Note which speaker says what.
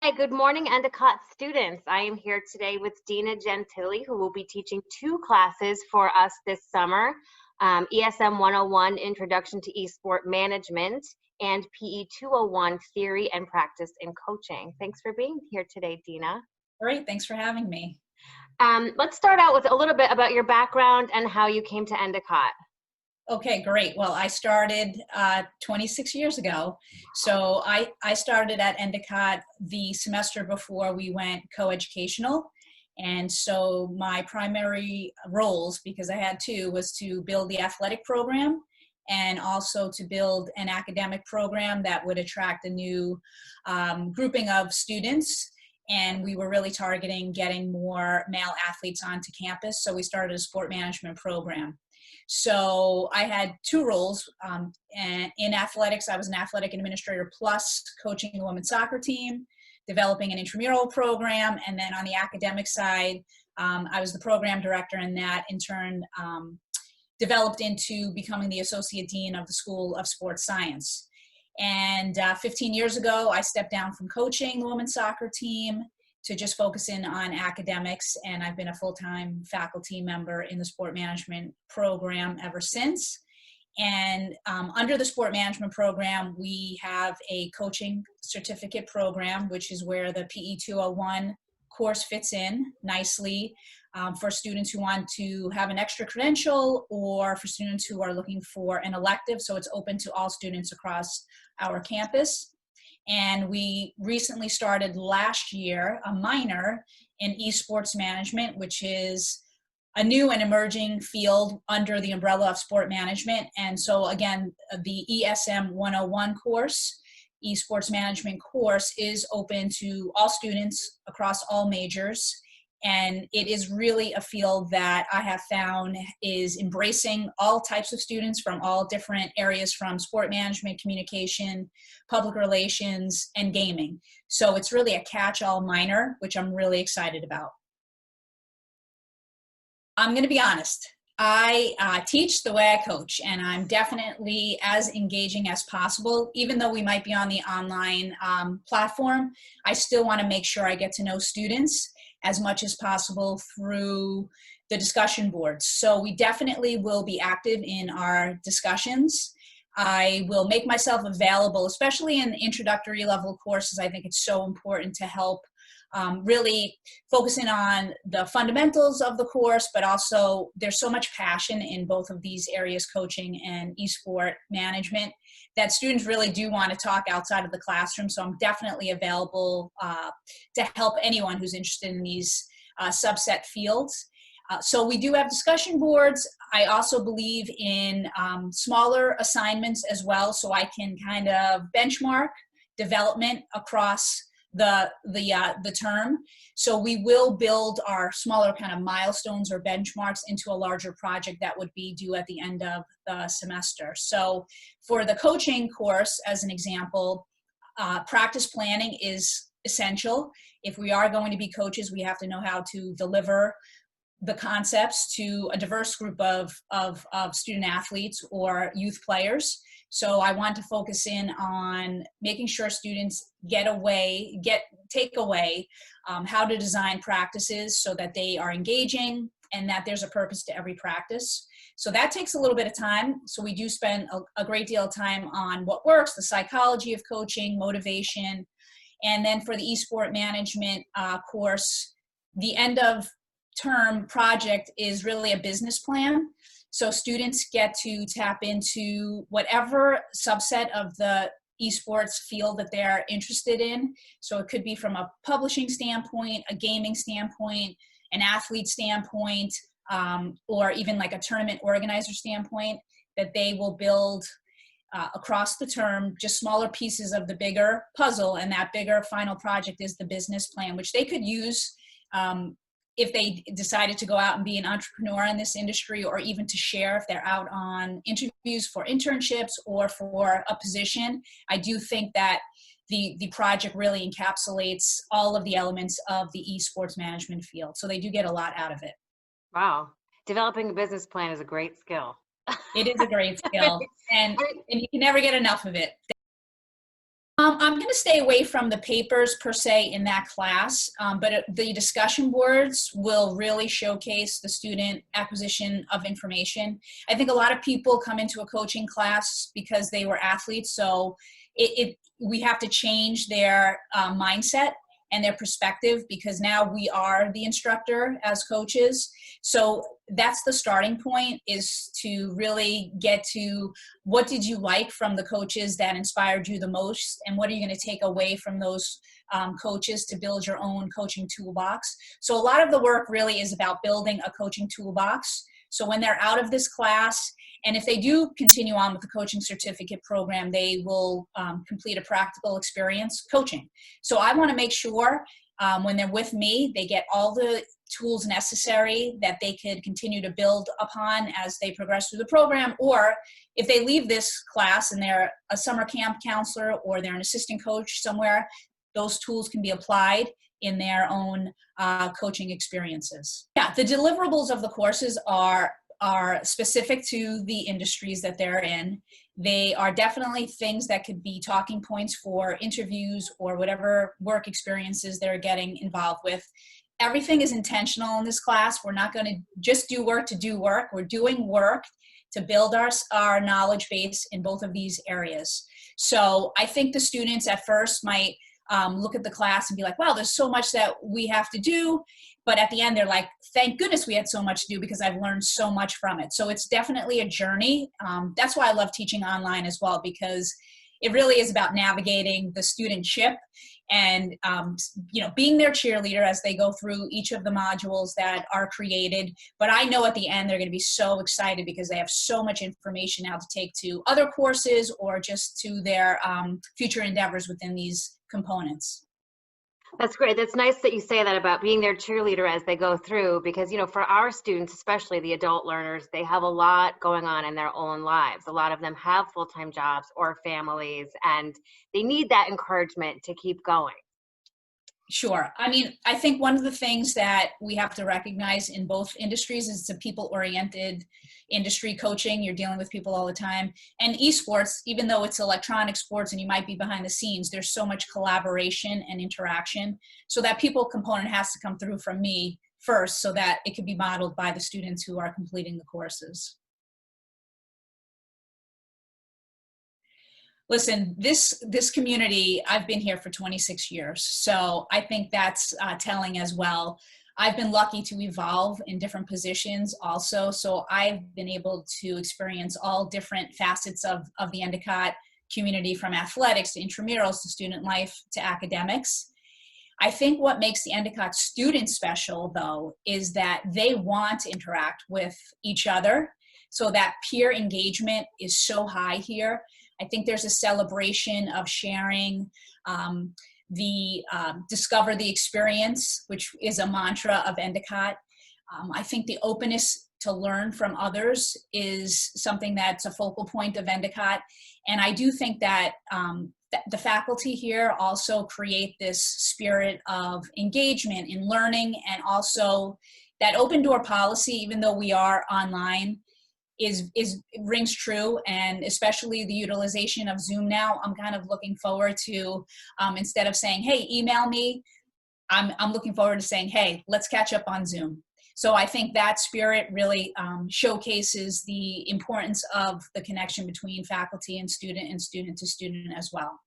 Speaker 1: Hi, good morning, Endicott students. I am here today with Dina Gentile, who will be teaching two classes for us this summer, ESM101, Introduction to Esport Management, and PE201, Theory and Practice in Coaching. Thanks for being here today, Dina.
Speaker 2: Great, thanks for having me.
Speaker 1: Let's start out with a little bit about your background and how you came to Endicott.
Speaker 2: Okay, great. Well, I started 26 years ago. So I started at Endicott the semester before we went co-educational. And so my primary roles, because I had two, was to build the athletic program and also to build an academic program that would attract a new grouping of students. And we were really targeting getting more male athletes onto campus. So we started a sport management program. So I had two roles. And in athletics, I was an athletic administrator plus coaching the women's soccer team, developing an intramural program. And then on the academic side, I was the program director, and that in turn developed into becoming the associate dean of the School of Sports Science. And 15 years ago, I stepped down from coaching the women's soccer team to just focus in on academics, and I've been a full-time faculty member in the sport management program ever since. And under the sport management program, we have a coaching certificate program, which is where the PE201 course fits in nicely for students who want to have an extra credential or for students who are looking for an elective. So it's open to all students across our campus. And we recently started last year a minor in esports management, which is a new and emerging field under the umbrella of sport management. And so again, the ESM101 course, esports management course, is open to all students across all majors. And it is really a field that I have found is embracing all types of students from all different areas, from sport management, communication, public relations, and gaming. So it's really a catch-all minor, which I'm really excited about. I'm going to be honest. I teach the way I coach, and I'm definitely as engaging as possible. Even though we might be on the online platform, I still want to make sure I get to know students as much as possible through the discussion boards. So we definitely will be active in our discussions. I will make myself available, especially in introductory level courses. I think it's so important to help really focusing on the fundamentals of the course, but also there's so much passion in both of these areas, coaching and esport management, that students really do want to talk outside of the classroom. So I'm definitely available to help anyone who's interested in these subset fields. So we do have discussion boards. I also believe in smaller assignments as well, so I can kind of benchmark development across the term. So we will build our smaller kind of milestones or benchmarks into a larger project that would be due at the end of the semester. So for the coaching course, as an example, practice planning is essential. If we are going to be coaches, we have to know how to deliver the concepts to a diverse group of student athletes or youth players. So I want to focus in on making sure students take away how to design practices so that they are engaging and that there's a purpose to every practice. So that takes a little bit of time. So we do spend a great deal of time on what works, the psychology of coaching, motivation. And then for the esport management course, the end of term project is really a business plan. So students get to tap into whatever subset of the esports field that they're interested in. So it could be from a publishing standpoint, a gaming standpoint, an athlete standpoint, or even like a tournament organizer standpoint, that they will build across the term just smaller pieces of the bigger puzzle. And that bigger final project is the business plan, which they could use if they decided to go out and be an entrepreneur in this industry, or even to share if they're out on interviews for internships or for a position. I do think that the project really encapsulates all of the elements of the esports management field. So they do get a lot out of it.
Speaker 1: Wow. Developing a business plan is a great skill.
Speaker 2: It is a great skill, and you can never get enough of it. I'm going to stay away from the papers per se in that class, but the discussion boards will really showcase the student acquisition of information. I think a lot of people come into a coaching class because they were athletes, so we have to change their mindset and their perspective, because now we are the instructor as coaches. So that's the starting point, is to really get to what did you like from the coaches that inspired you the most, and what are you going to take away from those coaches to build your own coaching toolbox. So a lot of the work really is about building a coaching toolbox. So when they're out of this class, and if they do continue on with the coaching certificate program, they will complete a practical experience coaching. So I want to make sure when they're with me, they get all the tools necessary that they could continue to build upon as they progress through the program. Or if they leave this class and they're a summer camp counselor or they're an assistant coach somewhere, those tools can be applied in their own coaching experiences. Yeah, the deliverables of the courses are specific to the industries that they're in. They are definitely things that could be talking points for interviews or whatever work experiences they're getting involved with. Everything is intentional in this class. We're not going to just do work to do work. We're doing work to build our knowledge base in both of these areas. So I think the students at first might look at the class and be like, wow, there's so much that we have to do. But at the end, they're like, thank goodness we had so much to do, because I've learned so much from it. So it's definitely a journey. That's why I love teaching online as well, because it really is about navigating the studentship and being their cheerleader as they go through each of the modules that are created. But I know at the end they're going to be so excited because they have so much information now to take to other courses or just to their future endeavors within these components.
Speaker 1: That's great. That's nice that you say that about being their cheerleader as they go through, because, for our students, especially the adult learners, they have a lot going on in their own lives. A lot of them have full-time jobs or families, and they need that encouragement to keep going.
Speaker 2: Sure. I mean, I think one of the things that we have to recognize in both industries is it's a people-oriented industry. Coaching, you're dealing with people all the time. And esports, even though it's electronic sports and you might be behind the scenes, there's so much collaboration and interaction. So that people component has to come through from me first so that it can be modeled by the students who are completing the courses. Listen, this community, I've been here for 26 years, so I think that's telling as well. I've been lucky to evolve in different positions also, so I've been able to experience all different facets of the Endicott community, from athletics to intramurals to student life to academics. I think what makes the Endicott students special, though, is that they want to interact with each other, so that peer engagement is so high here. I think there's a celebration of sharing discover the experience, which is a mantra of Endicott. I think the openness to learn from others is something that's a focal point of Endicott. And I do think that the faculty here also create this spirit of engagement in learning, and also that open door policy, even though we are online, rings true. And especially the utilization of Zoom now, I'm kind of looking forward to, instead of saying, hey, email me, I'm looking forward to saying, hey, let's catch up on Zoom. So I think that spirit really showcases the importance of the connection between faculty and student to student as well.